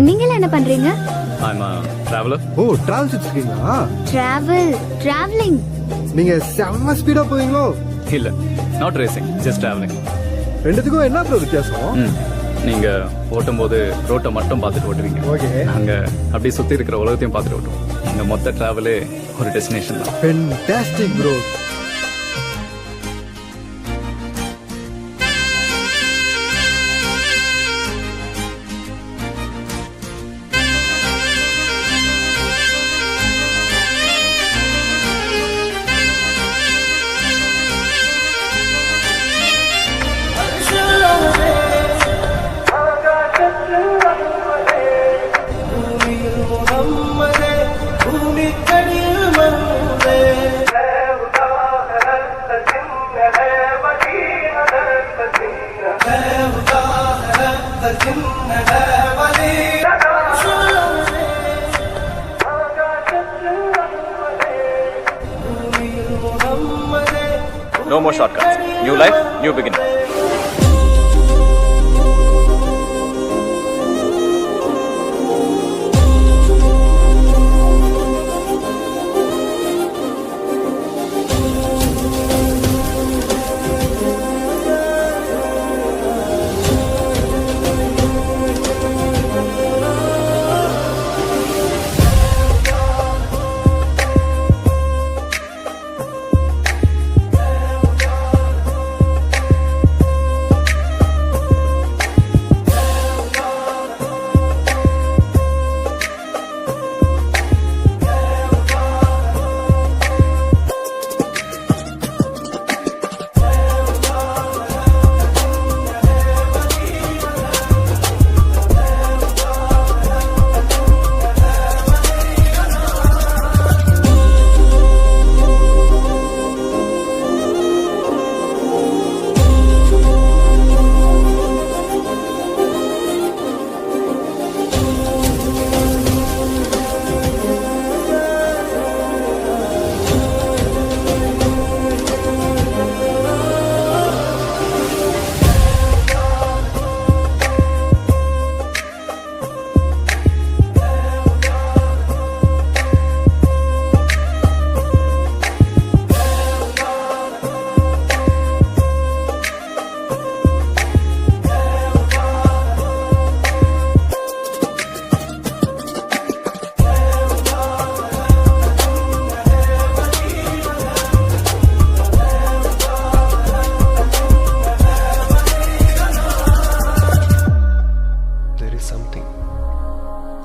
நீங்க என்ன பண்றீங்க? I'm a traveler. ஓ டிராவல் வச்சிருக்கீங்களா? டிராவலிங். நீங்க செம்ம ஸ்பீடா போவீங்களோ? இல்ல, not racing, just traveling. ரெண்டுத்துக்கும் என்ன ப்ரோ வித்தியாசம்? நீங்க ஓட்டும் போது ரோட்டை மட்டும் பார்த்துட்டு ஓட்டுவீங்க. ஓகே. நாங்க அப்படியே சுத்தி இருக்கிற உலகத்தையும் பார்த்துட்டு ஓட்டுவோம். எங்க மொத்த டிராவலே ஒரு டெஸ்டினேஷன் தான். Fantastic bro. No more shortcuts. New life, new beginning.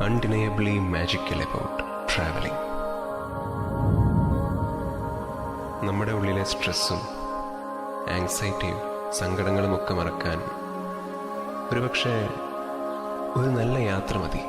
undeniably magical about traveling. നമ്മുടെ ഉള്ളിലെ സ്ട്രെസ്സും ആങ്സൈറ്റിയും സങ്കടങ്ങളും ഒക്കെ മറക്കാൻ ഒരുപക്ഷെ ഒരു നല്ല യാത്ര മതി.